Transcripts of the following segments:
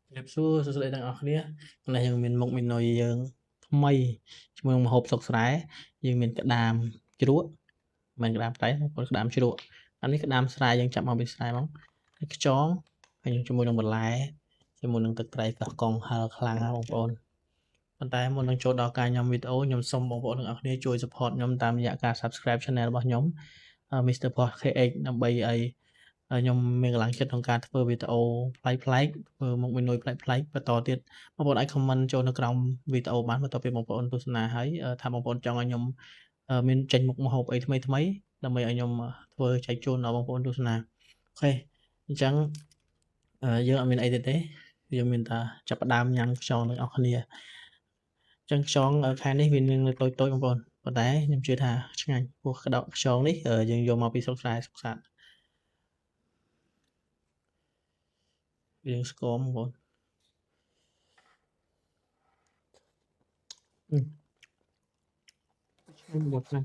Đẹp xưa sự lại đang ở kia nàyยังមានមុខមីណុយយើងថ្មីជាមួយនឹងម្ហូបសុកស្រែយើងមានក្តាមជ្រក់មិនក្តាមតែប៉ុន្តែក្តាមជ្រក់អានេះក្តាមស្រែយើងចាប់មកពីស្រែមកហើយខ្យងហើយយើងជាមួយនឹងបន្លែជាមួយនឹងទឹកត្រីកោះកុងហឹរខ្លាំងណាស់បងប្អូនប៉ុន្តែមុននឹងចូលដល់ការញ៉ាំវីដេអូខ្ញុំសូមបងប្អូនទាំងអស់គ្នាជួយ support ខ្ញុំតាមរយៈការ subscribe channel របស់ខ្ញុំ Mr. Post KH ដើម្បីឲ្យខ្ញុំមានកម្លាំងចិត្តក្នុងការធ្វើវីដេអូប្លែកៗធ្វើមុខមីណុយប្លែកៗបន្តទៀតបងប្អូនអាច comment ចូលនៅក្រោមវីដេអូបានបន្ទាប់ពីបងប្អូនទស្សនាហើយថាបងប្អូនចង់ឲ្យខ្ញុំមានចេញមុខម្ហូបអីថ្មីៗដើម្បីឲ្យខ្ញុំធ្វើចែកជូនដល់បងប្អូនទស្សនាអូខេអញ្ចឹងយើងអត់មានអីទៀតទេយើងមានតែចាប់ផ្ដើមញ៉ាំខ្យងទាំងអស់គ្នាអញ្ចឹងខ្យងខែនេះវានឹងតូចៗបងប្អូនប៉ុន្តែខ្ញុំជឿថាឆ្ងាញ់ពោះក្តោបខ្យងនេះយើងយកមកពីស្រុកស្រែសុខសាន្តយើងស្គមបងប្អូនឆ្ងាញ់បងប្អូន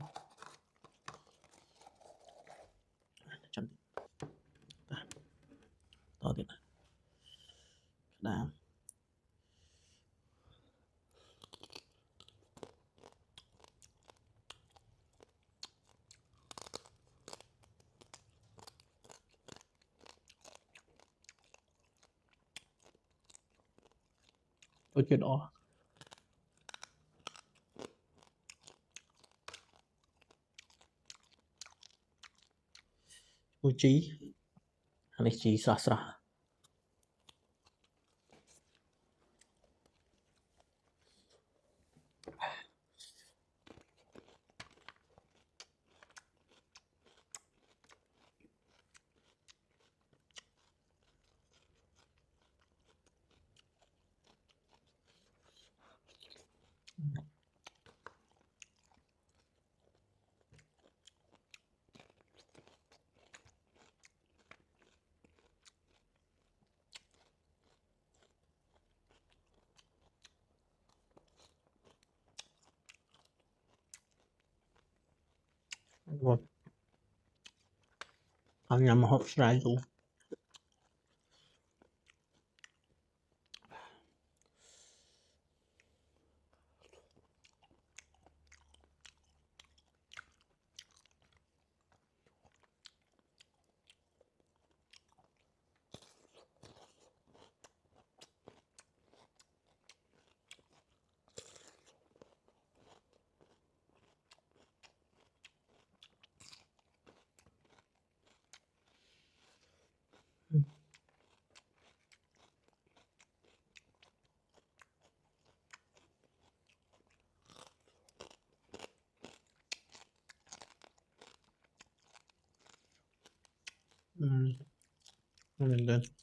ចាំតទៀតក្តាមដូចជាល្អពូជីអានេះជីស្រស់ៗបងអត់ញ៉ាំម្ហូបស្រែយូរមែនទេ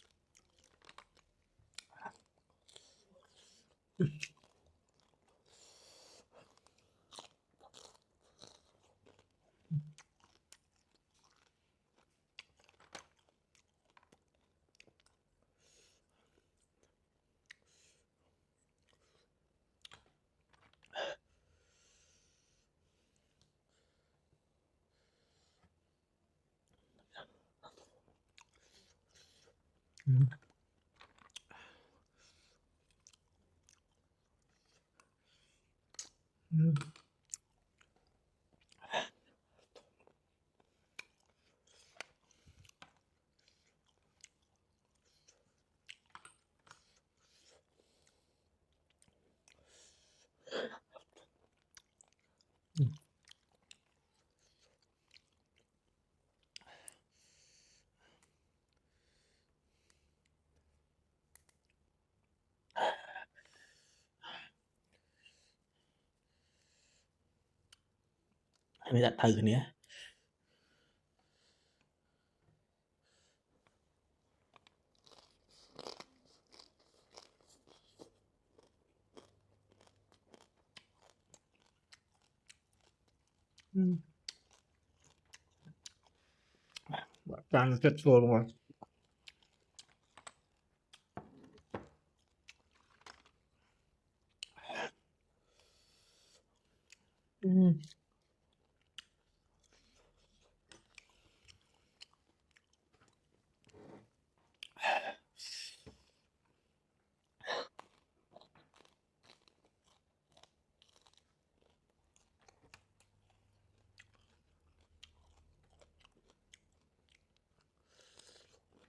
នេះដាក់ត្រូវគ្នាបាក់ចានចិត្តស្រួលបង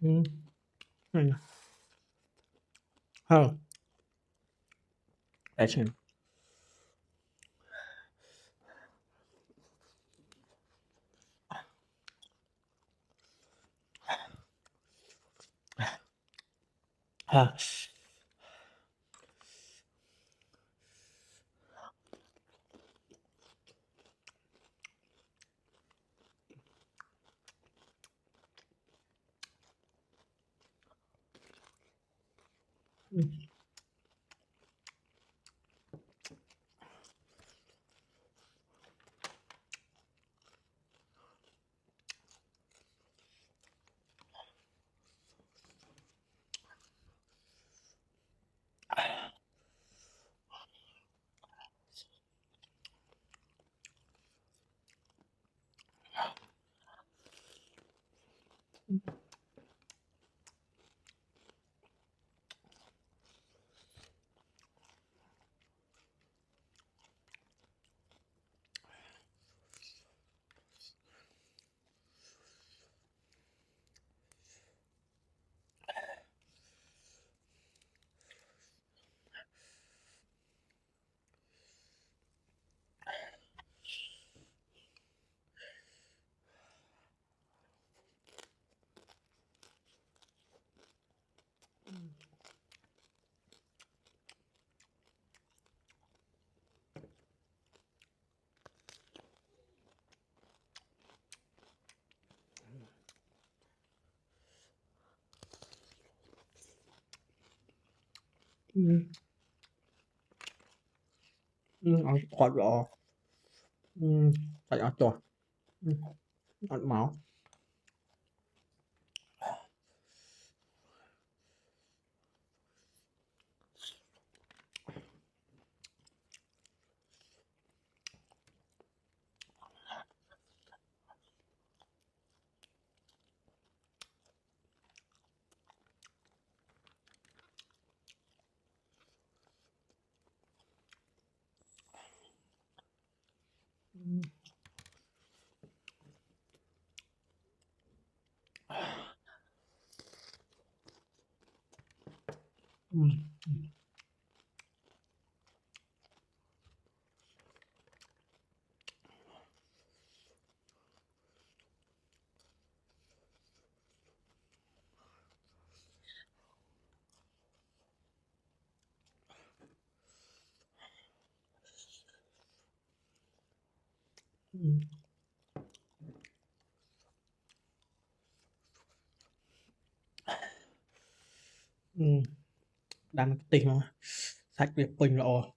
Này. Ờ. Để xem. À. Ăn quạt lọ. Phải ăn chua. Ăn máu. Đăn cái tinh mà sạch việc bình lọ.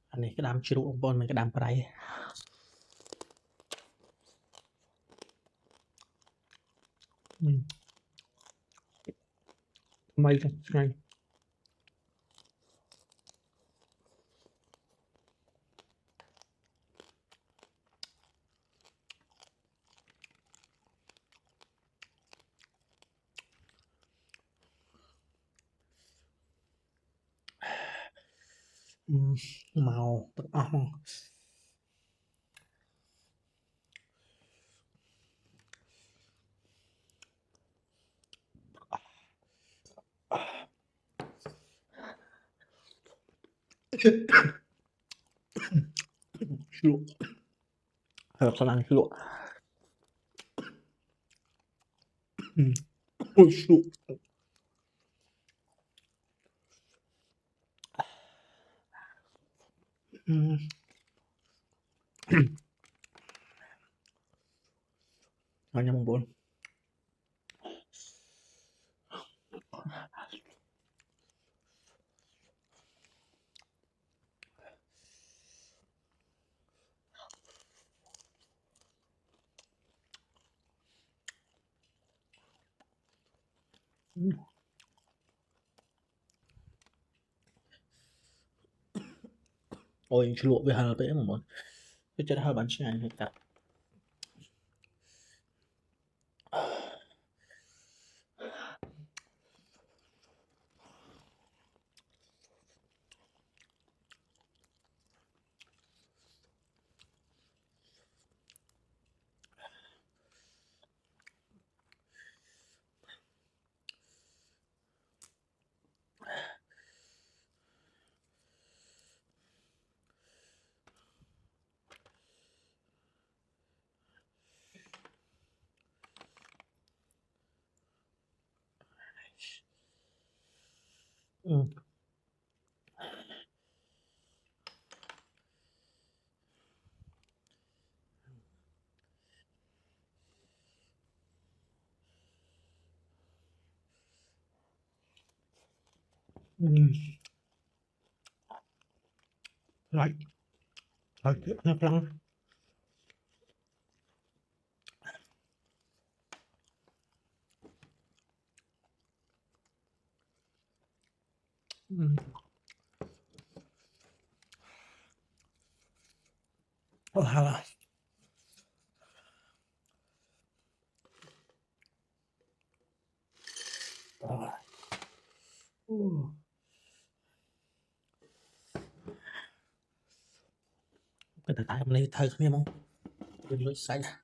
Anh này cái đám chưa đủ bọn mình cái đám cái mây trong này. Màu tức ong. Lụa. Con ăn lụa. Ôi lụa. Anh em bốn. Ôi lụa với hờ tễ mà muốn. Cái chân hơi bắn chai này cả. Lại nước lắm. Hả? Cái tại em lấy thầy không em không? Đừng lối sai nè.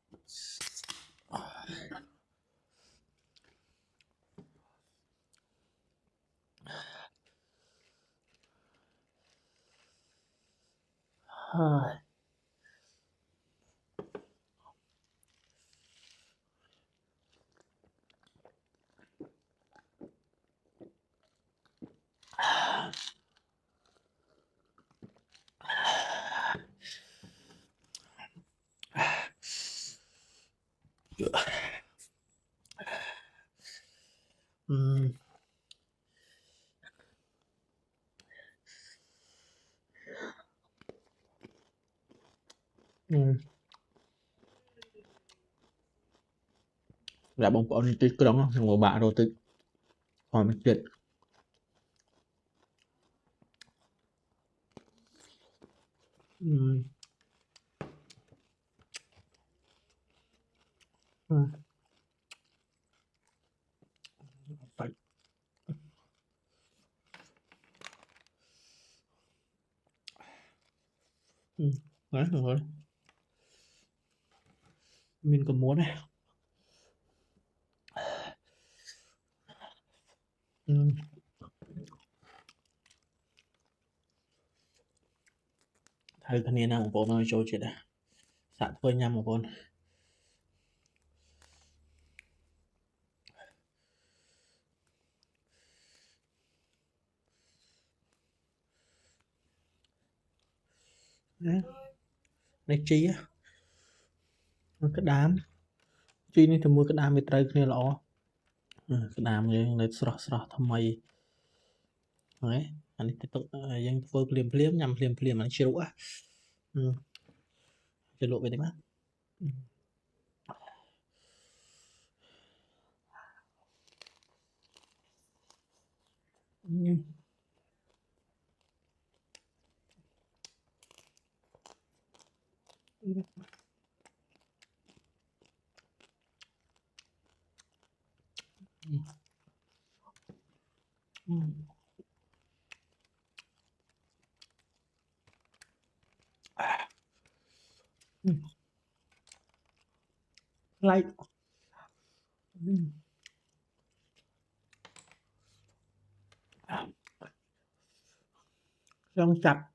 Dạ bông bọn tôi cứ đóng xong rồi bạ rồi tôi hỏi mình chuyện. Phải. Đấy rồi. Mình có muốn này. Thầy cái này nào của nó cho chuyện này. Sẵn thôi nhằm một con. Này chi á. Cái đám. Chi này thì mua cái đám mới trời cái này lọ. Cái đám này lấy srah thầm mày. Đấy. Anh ấy tiếp tục dân vô liềm nhằm liềm anh chịu á. Chịu lộ về đấy má. Like. Trong chặt.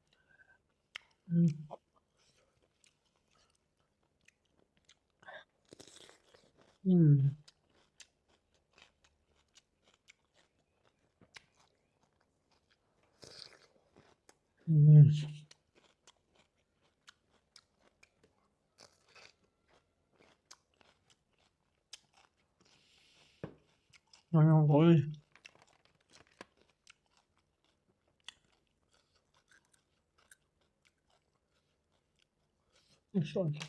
Ngon ơi. Sorry.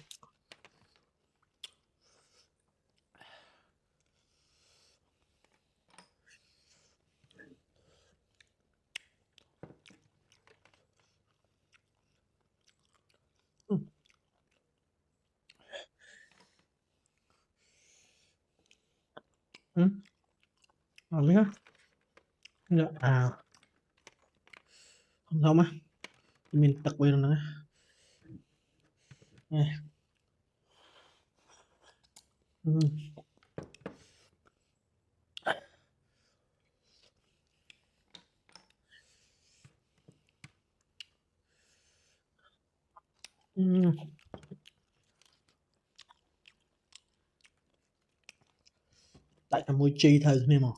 Ngon á. Dạ. Không thông á. Mình tặc quên rồi nè. Tại là môi chi thầy nè mà.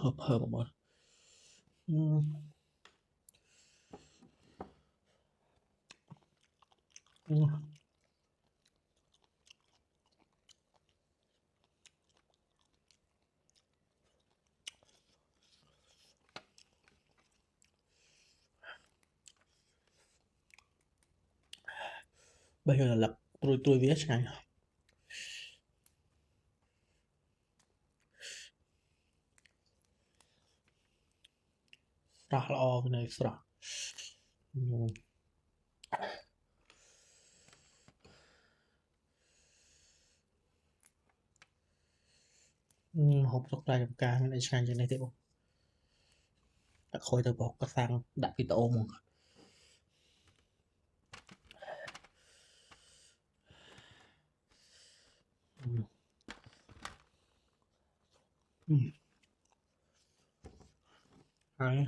hợp hợp một bây giờ là lập tôi viết này srahល្អcái này srah hộp sọc tayกับการมันไอ้ชายอย่างnày thế không đã khôi từ bọc cái sang đặt cái tổ mà Đấy.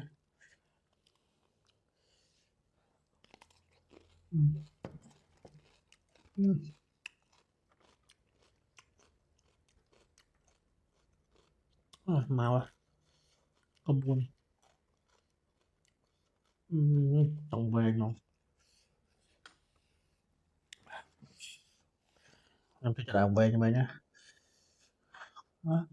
Màu à không buồn tổng về nó em phải trả đồng về cho mày nhá đó.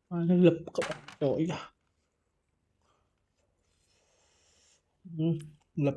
Nó lập các bạn đổi lập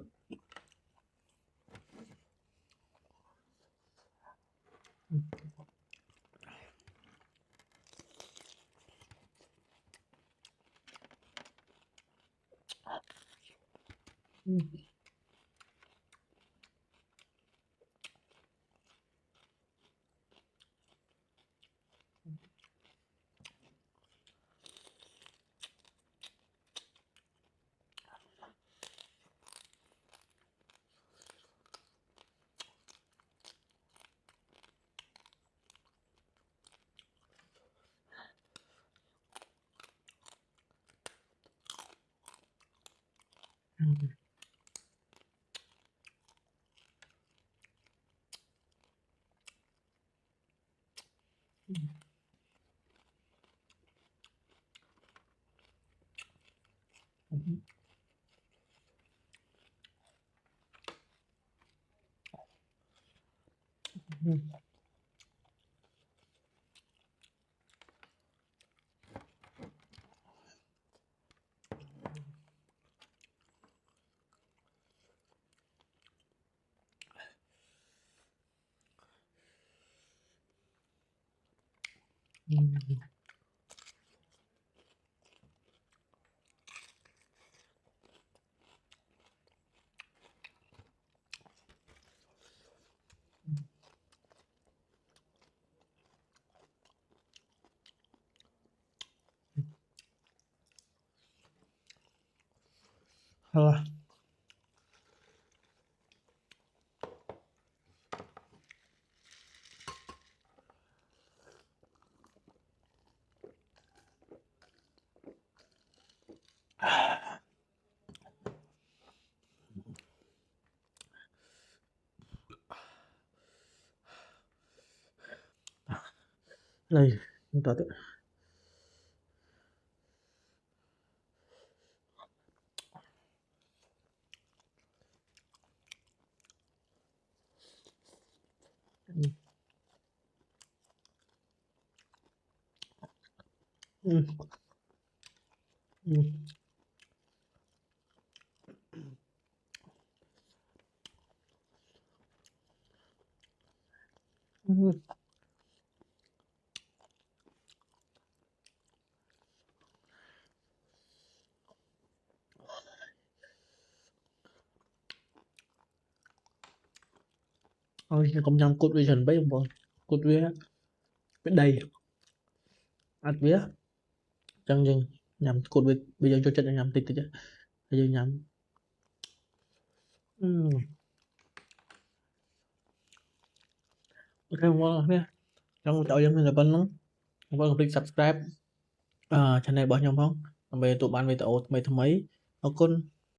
thôi đây chúng ta tự Ôi công nhận cốt vision bấy không bọn cốt vía biết đầy ăn vía chẳng dừng nhằm cốt bây giờ cho chất nhằm tịch chứ bây giờ nhằm ok không bọn nè trong chậu dân mình là bên lắm không có click subscribe channel bọn nhóm không bây tụi bạn về tụi mấy thứ mấy nó con